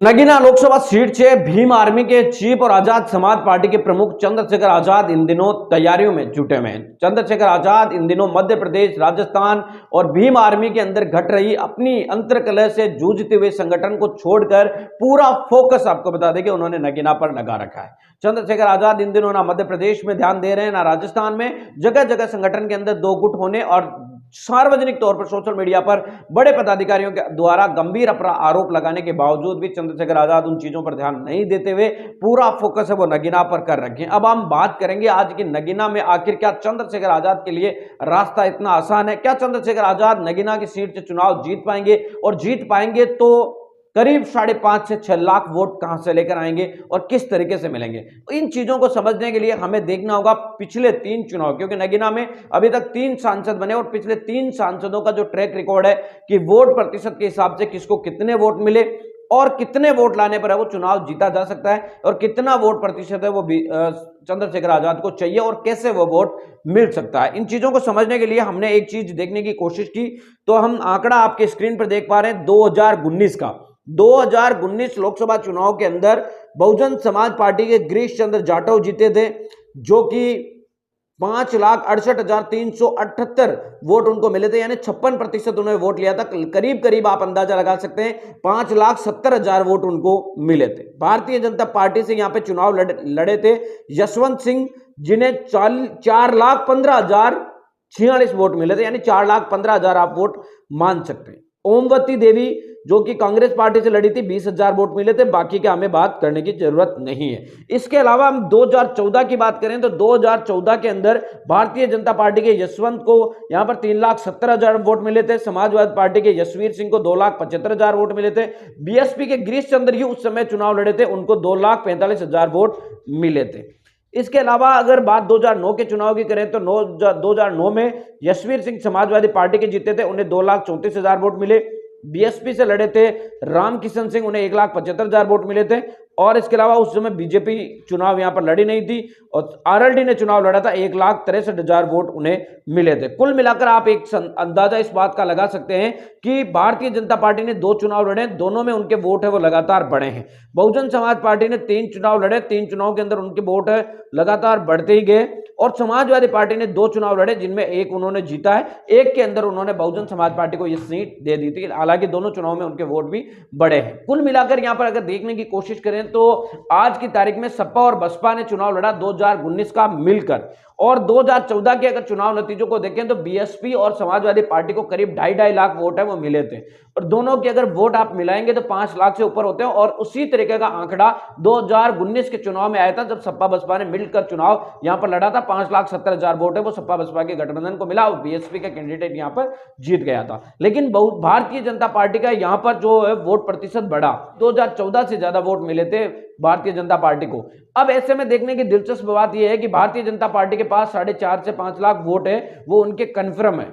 Nagina Lok Sabha seat से Bhim army के chief और आजाद समाज पार्टी के प्रमुख चंद्रशेखर आजाद इन दिनों तैयारियों में जुटे हुए हैं। चंद्रशेखर आजाद इन दिनों मध्य प्रदेश, राजस्थान और भीम आर्मी के अंदर घट रही अपनी अंतर्कलह से जूझते हुए संगठन को छोड़कर पूरा फोकस आपको बता दें कि उन्होंने नगीना पर लगा रखा है। चंद्रशेखर आजाद इन दिनों ना मध्य प्रदेश में ध्यान दे रहे हैं, ना राजस्थान में। जगह जगह संगठन के अंदर दो गुट होने और सार्वजनिक तौर पर सोशल मीडिया पर बड़े पदाधिकारियों के द्वारा गंभीर आरोप लगाने के बावजूद भी चंद्रशेखर आजाद उन चीजों पर ध्यान नहीं देते हुए पूरा फोकस है वो नगीना पर कर रखे हैं। अब हम बात करेंगे आज की नगीना में आखिर क्या चंद्रशेखर आजाद के लिए रास्ता इतना आसान है? क्या चंद्रशेखर आजाद नगीना की सीट से चुनाव जीत पाएंगे? और जीत पाएंगे तो करीब 5.5 से 6 लाख वोट कहां से लेकर आएंगे और किस तरीके से मिलेंगे? इन चीजों को समझने के लिए हमें देखना होगा पिछले 3 चुनाव, क्योंकि नगीना में अभी तक 3 सांसद बने और पिछले 3 सांसदों का जो ट्रैक रिकॉर्ड है कि वोट प्रतिशत के हिसाब से किसको कितने वोट मिले और कितने वोट लाने पर है वो चुनाव जीता जा सकता है और कितना वोट प्रतिशत है वो भी चंद्रशेखर आजाद को चाहिए और कैसे वो वोट मिल सकता है। इन चीजों को समझने के लिए हमने एक चीज देखने की कोशिश की, तो हम आंकड़ा आपके स्क्रीन पर देख पा रहे हैं 2019 का। 2019 लोकसभा चुनाव के अंदर बहुजन समाज पार्टी के गिरीश चंद्र जाटव जीते थे, जो कि 5,68,378 वोट उनको मिले थे, यानी 56% उन्होंने वोट लिया था। करीब करीब आप अंदाजा लगा सकते हैं 5,70,000 वोट उनको मिले थे। भारतीय जनता पार्टी से यहां पे चुनाव लड़े थे यशवंत सिंह, जिन्हें 4,15,046 वोट मिले थे, यानी 4,15,000 आप वोट मान सकते हैं। ओमवती देवी जो कि कांग्रेस पार्टी से लड़ी थी, 20,000 वोट मिले थे। बाकी के हमें बात करने की जरूरत नहीं है। इसके अलावा हम 2014 की बात करें तो 2014 के अंदर भारतीय जनता पार्टी के यशवंत को यहां पर 3,70,000 वोट मिले थे। समाजवादी पार्टी के यशवीर सिंह को 2,75,000 वोट मिले थे। बीएसपी के गिरीश चंद्र ही उस समय चुनाव लड़े थे, उनको 2,45,000 वोट मिले थे। इसके अलावा अगर बात 2009 के चुनाव की करें तो 2009 में यशवीर सिंह समाजवादी पार्टी के जीते थे, उन्हें 2,34,000 वोट मिले। बीएसपी से लड़े थे रामकिशन सिंह, उन्हें 1,75,000 वोट मिले थे। और इसके अलावा उस समय बीजेपी चुनाव यहां पर लड़ी नहीं थी और आरएलडी ने चुनाव लड़ा था, 1,63,000 वोट उन्हें मिले थे। कुल मिलाकर आप एक अंदाजा इस बात का लगा सकते हैं कि भारतीय जनता पार्टी ने 2 चुनाव लड़े, दोनों में उनके वोट है वो लगातार बढ़े हैं। बहुजन समाज पार्टी ने 3 चुनाव लड़े, 3 चुनाव के अंदर उनके वोट है लगातार बढ़ते ही गए। और समाजवादी पार्टी ने 2 चुनाव लड़े, जिनमें एक उन्होंने जीता है, एक के अंदर उन्होंने बहुजन समाज पार्टी को यह सीट दे दी थी। हालांकि दोनों चुनाव में उनके वोट भी बढ़े हैं। कुल मिलाकर यहां पर अगर देखने की कोशिश करें तो आज की तारीख में सपा और बसपा ने चुनाव लड़ा 2019 का मिलकर। और 2014 के अगर चुनाव नतीजों को देखें तो बीएसपी और समाजवादी पार्टी को करीब 2.5 लाख वोट है वो मिले थे। और दोनों के अगर वोट आप मिलाएंगे तो 5 लाख से ऊपर होते हैं। और उसी तरीके का आंकड़ा 2019 के चुनाव में आया था, जब सपा बसपा ने मिलकर चुनाव यहां पर लड़ा था। 5,70,000 वोट है वो सपा बसपा के गठबंधन को मिला और बीएसपी का कैंडिडेट यहां पर जीत गया था। लेकिन भारतीय जनता पार्टी का यहां पर जो है वोट प्रतिशत बढ़ा, 2014 से ज्यादा वोट मिले थे भारतीय जनता पार्टी को। अब ऐसे में देखने की दिलचस्प बात यह है कि भारतीय जनता पार्टी के पास 4.5 से 5 लाख वोट है वो उनके कन्फर्म है।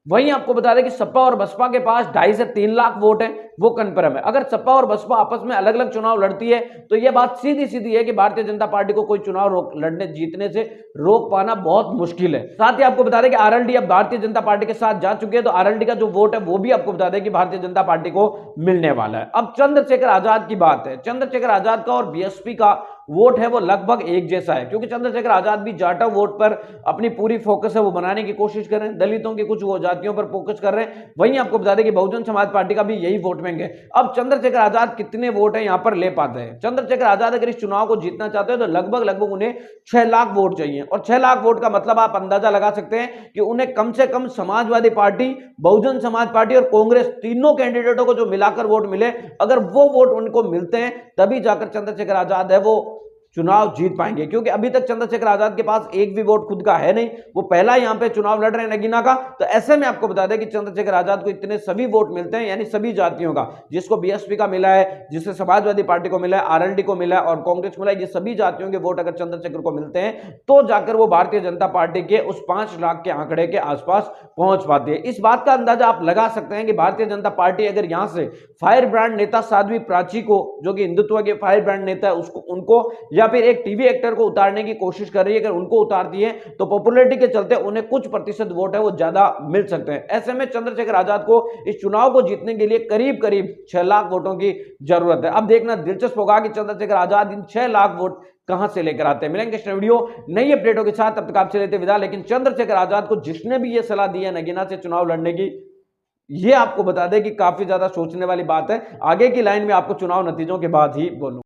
वहीं आपको बता दें कि सपा और बसपा के पास 2.5 से 3 लाख वोट है वो कन्फर्म है। अगर सपा और बसपा आपस में अलग अलग चुनाव लड़ती है तो यह बात सीधी सीधी है कि भारतीय जनता पार्टी को कोई चुनाव लड़ने जीतने से रोक पाना बहुत मुश्किल है। साथ ही आपको बता दें कि आरएलडी अब भारतीय जनता पार्टी के साथ जा चुके हैं, तो आरएलडी का जो वोट है वो भी आपको बता दें कि भारतीय जनता पार्टी को मिलने वाला है। अब चंद्रशेखर आजाद की बात है। चंद्रशेखर आजाद का और बीएसपी का वोट है वो लगभग एक जैसा है, क्योंकि चंद्रशेखर आजाद भी जाटव वोट पर अपनी पूरी फोकस है वो बनाने की कोशिश कर रहे हैं, दलितों की कुछ वो जातियों पर फोकस कर रहे हैं। वहीं आपको बता दें कि बहुजन समाज पार्टी का भी यही वोट बैंक है। अब चंद्रशेखर आजाद कितने वोट है यहां पर ले पाते हैं? चंद्रशेखर आजाद अगर इस चुनाव को जीतना चाहते हैं तो लगभग उन्हें 6 लाख वोट चाहिए। और 6 लाख वोट का मतलब आप अंदाजा लगा सकते हैं कि उन्हें कम से कम समाजवादी पार्टी, बहुजन समाज पार्टी और कांग्रेस तीनों कैंडिडेटों को जो मिलाकर वोट मिले, अगर वो वोट उनको मिलते हैं तभी जाकर चंद्रशेखर आजाद है वो चुनाव जीत पाएंगे। क्योंकि अभी तक चंद्रशेखर आजाद के पास एक भी वोट खुद का है नहीं, वो पहला यहां पे चुनाव लड़ रहे हैं नगीना का। तो ऐसे में आपको बता दें कि चंद्रशेखर आजाद को इतने सभी वोट मिलते हैं, यानी सभी जातियों का, जिसको बीएसपी का मिला है, जिससे समाजवादी पार्टी को मिला है, आरएलडी को मिला है और कांग्रेस को मिला है, ये सभी जातियों के वोट अगर चंद्रशेखर को मिलते हैं तो जाकर वो भारतीय जनता पार्टी के उस 5 लाख के आंकड़े के आसपास पहुंच पाती है। इस बात का अंदाजा आप लगा सकते हैं कि भारतीय जनता पार्टी अगर यहां से फायर ब्रांड नेता साध्वी प्राची को, जो कि हिंदुत्व के फायर ब्रांड नेता है, उनको या फिर एक टीवी एक्टर को उतारने की कोशिश कर रही है, अगर उनको उतारती है तो पॉपुलैरिटी के चलते उन्हें कुछ प्रतिशत वोट है वो ज्यादा मिल सकते हैं। ऐसे में चंद्रशेखर आजाद को इस चुनाव को जीतने के लिए करीब करीब 6 लाख वोटों की जरूरत है। अब देखना दिलचस्प होगा कि चंद्रशेखर आजाद इन 6 लाख वोट कहां से लेकर आते हैं। मिलेंगे इस वीडियो नई अपडेटों के साथ, तब तक आपसे लेते विदा। लेकिन चंद्रशेखर आजाद को जिसने भी ये सलाह दी है नगीना से चुनाव लड़ने की, ये आपको बता दें कि काफी ज्यादा सोचने वाली बात है। आगे की लाइन में आपको चुनाव नतीजों के बाद ही बोलूं।